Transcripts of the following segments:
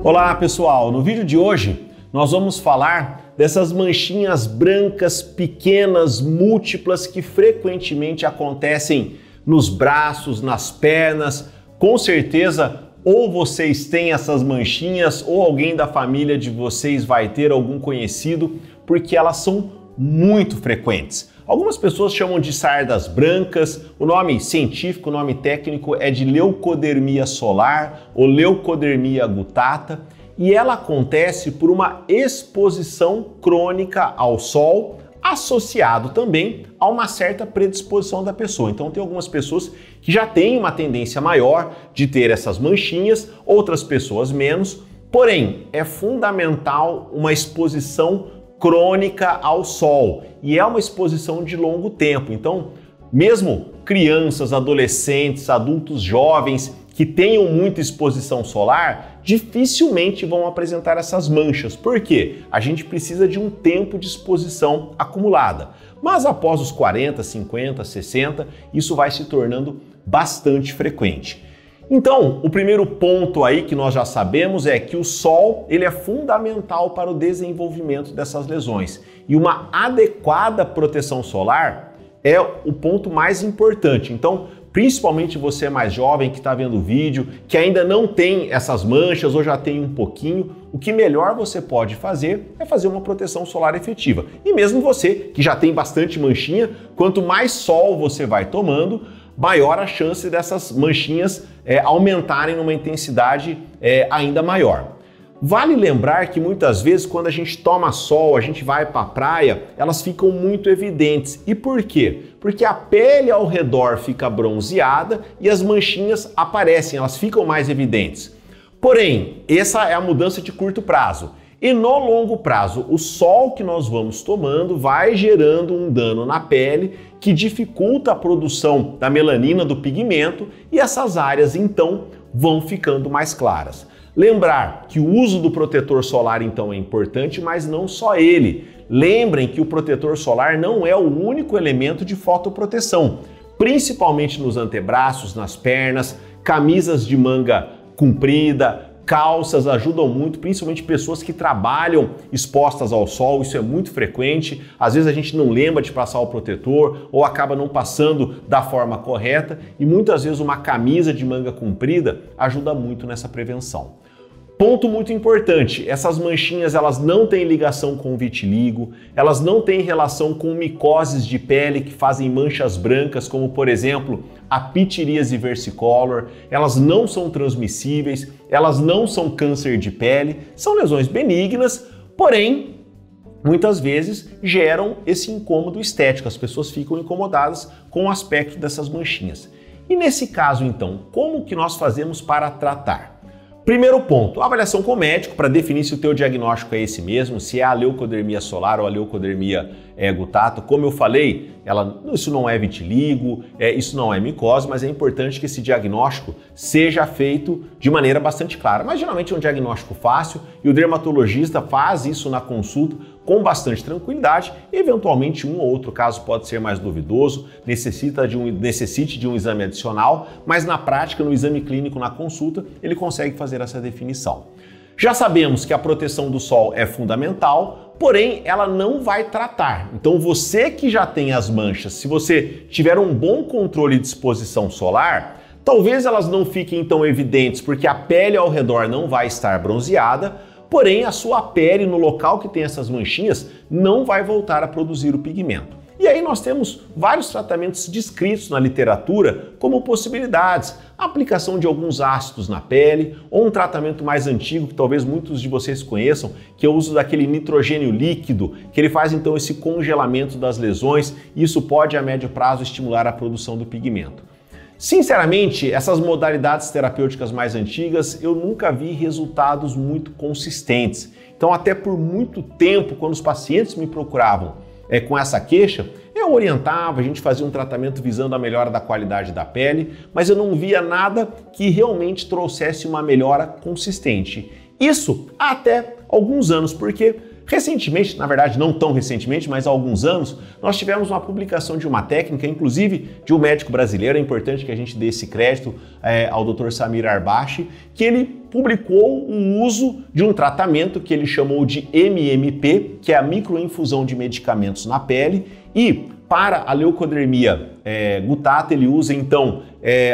Olá pessoal, no vídeo de hoje nós vamos falar dessas manchinhas brancas pequenas, múltiplas, que frequentemente acontecem nos braços, nas pernas. Com certeza, ou vocês têm essas manchinhas ou alguém da família de vocês vai ter, algum conhecido, porque elas são muito frequentes. Algumas pessoas chamam de sardas brancas, o nome científico, o nome técnico é de leucodermia solar ou leucodermia gutata, e ela acontece por uma exposição crônica ao sol, associado também a uma certa predisposição da pessoa. Então tem algumas pessoas que já têm uma tendência maior de ter essas manchinhas, outras pessoas menos, porém é fundamental uma exposição crônica ao sol, e é uma exposição de longo tempo. Então, mesmo crianças, adolescentes, adultos jovens que tenham muita exposição solar, dificilmente vão apresentar essas manchas. Por quê? A gente precisa de um tempo de exposição acumulada. Mas após os 40, 50, 60, isso vai se tornando bastante frequente. Então, o primeiro ponto aí que nós já sabemos é que o sol ele é fundamental para o desenvolvimento dessas lesões. E uma adequada proteção solar é o ponto mais importante. Então, principalmente você mais jovem que está vendo o vídeo, que ainda não tem essas manchas ou já tem um pouquinho, o que melhor você pode fazer é fazer uma proteção solar efetiva. E mesmo você que já tem bastante manchinha, quanto mais sol você vai tomando, maior a chance dessas manchinhas aumentarem numa intensidade ainda maior. Vale lembrar que muitas vezes quando a gente toma sol, a gente vai para a praia, elas ficam muito evidentes. E por quê? Porque a pele ao redor fica bronzeada e as manchinhas aparecem, elas ficam mais evidentes. Porém, essa é a mudança de curto prazo. E no longo prazo, o sol que nós vamos tomando vai gerando um dano na pele que dificulta a produção da melanina, do pigmento, e essas áreas então vão ficando mais claras. Lembrar que o uso do protetor solar então é importante, mas não só ele. Lembrem que o protetor solar não é o único elemento de fotoproteção, principalmente nos antebraços, nas pernas, camisas de manga comprida, calças ajudam muito, principalmente pessoas que trabalham expostas ao sol, isso é muito frequente. Às vezes a gente não lembra de passar o protetor ou acaba não passando da forma correta, e muitas vezes uma camisa de manga comprida ajuda muito nessa prevenção. Ponto muito importante, essas manchinhas elas não têm ligação com o vitiligo, elas não têm relação com micoses de pele que fazem manchas brancas, como por exemplo a pitiríase versicolor, elas não são transmissíveis, elas não são câncer de pele, são lesões benignas, porém muitas vezes geram esse incômodo estético, as pessoas ficam incomodadas com o aspecto dessas manchinhas. E nesse caso então, como que nós fazemos para tratar? Primeiro ponto, avaliação com o médico para definir se o teu diagnóstico é esse mesmo, se é a leucodermia solar ou a leucodermia gutata. Como eu falei, isso não é vitiligo, isso não é micose, mas é importante que esse diagnóstico seja feito de maneira bastante clara. Mas geralmente é um diagnóstico fácil e o dermatologista faz isso na consulta com bastante tranquilidade. Eventualmente um ou outro caso pode ser mais duvidoso, necessite de um exame adicional, mas na prática, no exame clínico, na consulta, ele consegue fazer essa definição. Já sabemos que a proteção do sol é fundamental, porém ela não vai tratar. Então você que já tem as manchas, se você tiver um bom controle de exposição solar, talvez elas não fiquem tão evidentes porque a pele ao redor não vai estar bronzeada, porém a sua pele no local que tem essas manchinhas não vai voltar a produzir o pigmento. E aí nós temos vários tratamentos descritos na literatura como possibilidades. A aplicação de alguns ácidos na pele, ou um tratamento mais antigo que talvez muitos de vocês conheçam, que é o uso daquele nitrogênio líquido, que ele faz então esse congelamento das lesões, e isso pode a médio prazo estimular a produção do pigmento. Sinceramente, essas modalidades terapêuticas mais antigas eu nunca vi resultados muito consistentes. Então, até por muito tempo, quando os pacientes me procuravam com essa queixa, eu orientava, a gente fazia um tratamento visando a melhora da qualidade da pele, mas eu não via nada que realmente trouxesse uma melhora consistente. Isso há até alguns anos, porque Recentemente, na verdade não tão recentemente, mas há alguns anos, nós tivemos uma publicação de uma técnica, inclusive de um médico brasileiro, é importante que a gente dê esse crédito ao Dr. Samir Arbashi, que ele publicou o uso de um tratamento que ele chamou de MMP, que é a microinfusão de medicamentos na pele, e para a leucodermia gutata ele usa então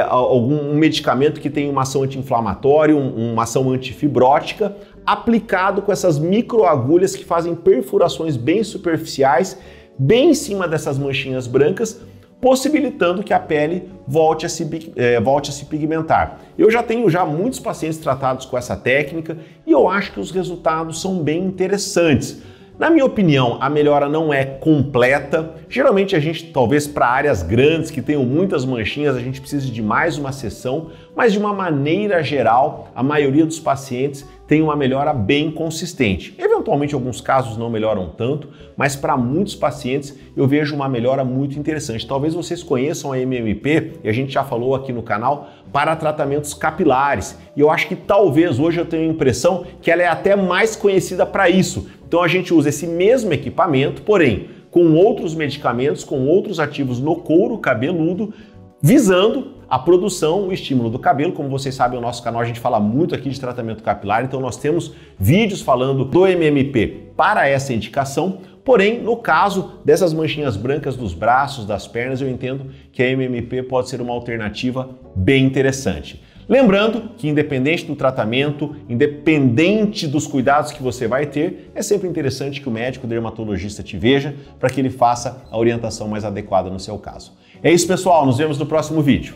algum medicamento que tem uma ação anti-inflamatória, uma ação antifibrótica, aplicado com essas microagulhas que fazem perfurações bem superficiais, bem em cima dessas manchinhas brancas, possibilitando que a pele volte a se pigmentar. Eu já tenho muitos pacientes tratados com essa técnica e eu acho que os resultados são bem interessantes. Na minha opinião, a melhora não é completa. Geralmente a gente, talvez para áreas grandes que tenham muitas manchinhas, a gente precisa de mais uma sessão, mas de uma maneira geral, a maioria dos pacientes tem uma melhora bem consistente. Eventualmente, alguns casos não melhoram tanto, mas para muitos pacientes eu vejo uma melhora muito interessante. Talvez vocês conheçam a MMP, e a gente já falou aqui no canal, para tratamentos capilares. E eu acho que talvez hoje eu tenha a impressão que ela é até mais conhecida para isso. Então a gente usa esse mesmo equipamento, porém com outros medicamentos, com outros ativos no couro cabeludo, visando a produção, o estímulo do cabelo. Como vocês sabem, no nosso canal a gente fala muito aqui de tratamento capilar, então nós temos vídeos falando do MMP para essa indicação. Porém, no caso dessas manchinhas brancas dos braços, das pernas, eu entendo que a MMP pode ser uma alternativa bem interessante. Lembrando que independente do tratamento, independente dos cuidados que você vai ter, é sempre interessante que o médico dermatologista te veja para que ele faça a orientação mais adequada no seu caso. É isso, pessoal. Nos vemos no próximo vídeo.